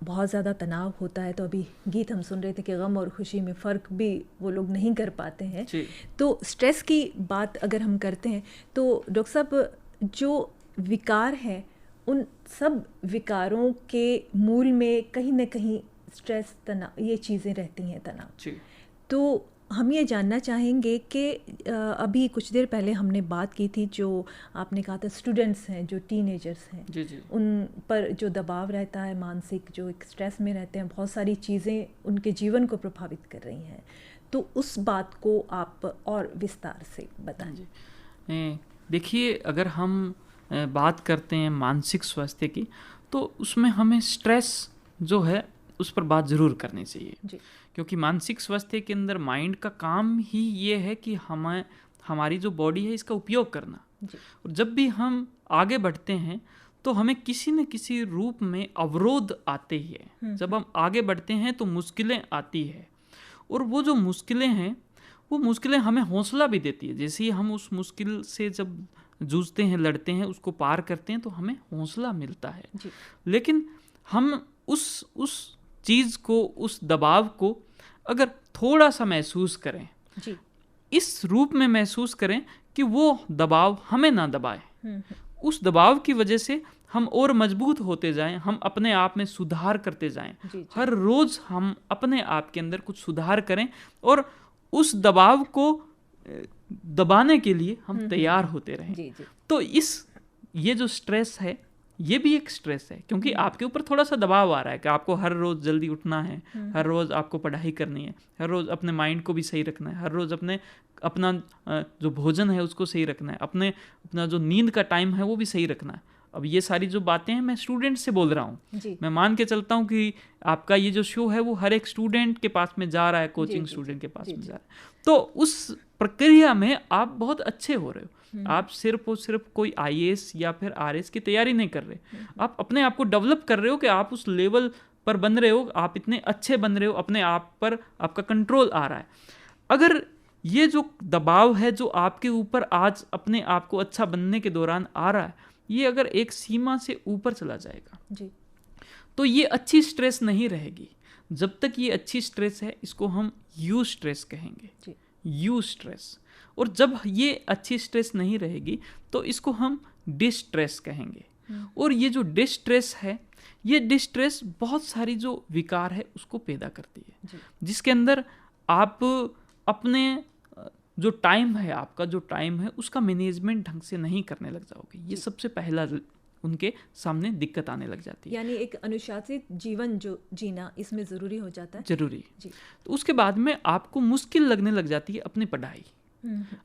बहुत ज़्यादा तनाव होता है, तो अभी गीत हम सुन रहे थे कि गम और खुशी में फ़र्क भी वो लोग नहीं कर पाते हैं। तो स्ट्रेस की बात अगर हम करते हैं तो डॉक्टर साहब, जो विकार हैं उन सब विकारों के मूल में कहीं ना कहीं स्ट्रेस, तनाव, ये चीज़ें रहती हैं, तनाव। तो हम ये जानना चाहेंगे कि अभी कुछ देर पहले हमने बात की थी, जो आपने कहा था स्टूडेंट्स हैं, जो टीनेजर्स हैं, उन पर जो दबाव रहता है, मानसिक जो एक स्ट्रेस में रहते हैं, बहुत सारी चीज़ें उनके जीवन को प्रभावित कर रही हैं। तो उस बात को आप और विस्तार से बताएं। देखिए, अगर हम बात करते हैं मानसिक स्वास्थ्य की, तो उसमें हमें स्ट्रेस जो है उस पर बात ज़रूर करनी चाहिए, क्योंकि मानसिक स्वास्थ्य के अंदर माइंड का काम ही ये है कि हमारी जो बॉडी है इसका उपयोग करना। और जब भी हम आगे बढ़ते हैं तो हमें किसी न किसी रूप में अवरोध आते ही है। जब हम आगे बढ़ते हैं तो मुश्किलें आती है, और वो जो मुश्किलें हैं वो मुश्किलें हमें हौसला भी देती है। जैसे ही हम उस मुश्किल से जब जूझते हैं, लड़ते हैं, उसको पार करते हैं, तो हमें हौसला मिलता है। लेकिन हम उस चीज़ को, उस दबाव को अगर थोड़ा सा महसूस करें, इस रूप में महसूस करें कि वो दबाव हमें ना दबाए, उस दबाव की वजह से हम और मजबूत होते जाएं, हम अपने आप में सुधार करते जाएं। हर रोज़ हम अपने आप के अंदर कुछ सुधार करें और उस दबाव को दबाने के लिए हम तैयार होते रहें। तो ये जो स्ट्रेस है, ये भी एक स्ट्रेस है, क्योंकि आपके ऊपर थोड़ा सा दबाव आ रहा है कि आपको हर रोज़ जल्दी उठना है, हर रोज़ आपको पढ़ाई करनी है, हर रोज़ अपने माइंड को भी सही रखना है, हर रोज़ अपना जो भोजन है उसको सही रखना है, अपना जो नींद का टाइम है वो भी सही रखना है। अब ये सारी जो बातें हैं मैं स्टूडेंट से बोल रहा हूँ। मैं मान के चलता हूँ कि आपका ये जो शो है वो हर एक स्टूडेंट के पास में जा रहा है, कोचिंग स्टूडेंट के पास में जा रहा है। तो उस प्रक्रिया में आप बहुत अच्छे हो रहे हो। आप सिर्फ और सिर्फ कोई IAS या फिर RS की तैयारी नहीं कर रहे, आप अपने आप को डेवलप कर रहे हो कि आप उस लेवल पर बन रहे हो, आप इतने अच्छे बन रहे हो, अपने आप पर आपका कंट्रोल आ रहा है। अगर ये जो दबाव है जो आपके ऊपर आज अपने आप को अच्छा बनने के दौरान आ रहा है, ये अगर एक सीमा से ऊपर चला जाएगा तो ये अच्छी स्ट्रेस नहीं रहेगी। जब तक ये अच्छी स्ट्रेस है, इसको हम यू स्ट्रेस कहेंगे, यू स्ट्रेस। और जब ये अच्छी स्ट्रेस नहीं रहेगी तो इसको हम डिस्ट्रेस कहेंगे। और ये जो डिस्ट्रेस है, ये डिस्ट्रेस बहुत सारी जो विकार है उसको पैदा करती है, जिसके अंदर आप अपने जो टाइम है, आपका जो टाइम है उसका मैनेजमेंट ढंग से नहीं करने लग जाओगे। ये सबसे पहला उनके सामने दिक्कत आने लग जाती है। यानी एक अनुशासित जीवन जो जीना इसमें ज़रूरी हो जाता है। ज़रूरी। तो उसके बाद में आपको मुश्किल लगने लग जाती है अपनी पढ़ाई।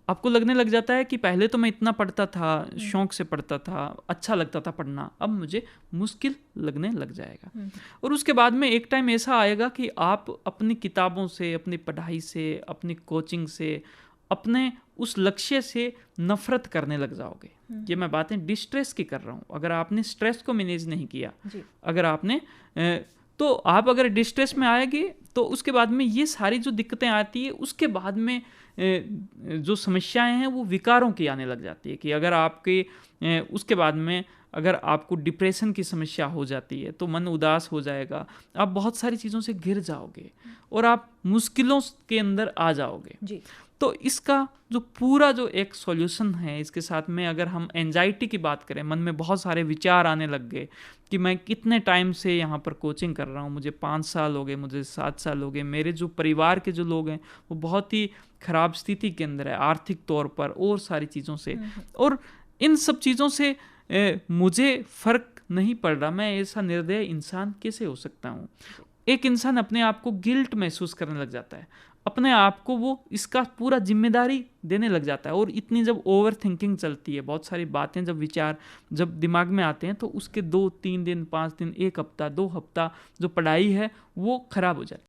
आपको लगने लग जाता है कि पहले तो मैं इतना पढ़ता था, शौक से पढ़ता था, अच्छा लगता था पढ़ना, अब मुझे मुश्किल लगने लग जाएगा। और उसके बाद में एक टाइम ऐसा आएगा कि आप अपनी किताबों से, अपनी पढ़ाई से, अपनी कोचिंग से, अपने उस लक्ष्य से नफरत करने लग जाओगे। ये मैं बातें डिस्ट्रेस की कर रहा हूँ। अगर आपने स्ट्रेस को मैनेज नहीं किया, अगर आपने तो आप अगर डिस्ट्रेस में आएंगे तो उसके बाद में ये सारी जो दिक्कतें आती है, उसके बाद में जो समस्याएं हैं वो विकारों की आने लग जाती है। कि अगर आपके उसके बाद में अगर आपको डिप्रेशन की समस्या हो जाती है तो मन उदास हो जाएगा, आप बहुत सारी चीज़ों से घिर जाओगे और आप मुश्किलों के अंदर आ जाओगे। तो इसका जो पूरा जो एक सॉल्यूशन है, इसके साथ में अगर हम एंजाइटी की बात करें, मन में बहुत सारे विचार आने लग गए कि मैं कितने टाइम से यहाँ पर कोचिंग कर रहा हूँ, मुझे 5 साल हो गए, मुझे 7 साल हो गए, मेरे जो परिवार के जो लोग हैं वो बहुत ही ख़राब स्थिति के अंदर है, आर्थिक तौर पर और सारी चीज़ों से, और इन सब चीज़ों से मुझे फ़र्क नहीं पड़ रहा, मैं ऐसा निर्दयी इंसान कैसे हो सकता हूँ। एक इंसान अपने आप को गिल्ट महसूस करने लग जाता है, अपने आप को वो इसका पूरा जिम्मेदारी देने लग जाता है। और इतनी जब ओवर थिंकिंग चलती है, बहुत सारी बातें जब विचार जब दिमाग में आते हैं, तो उसके 2-3 दिन, 5 दिन, 1 हफ्ता, 2 हफ्ता जो पढ़ाई है वो ख़राब हो जाती है।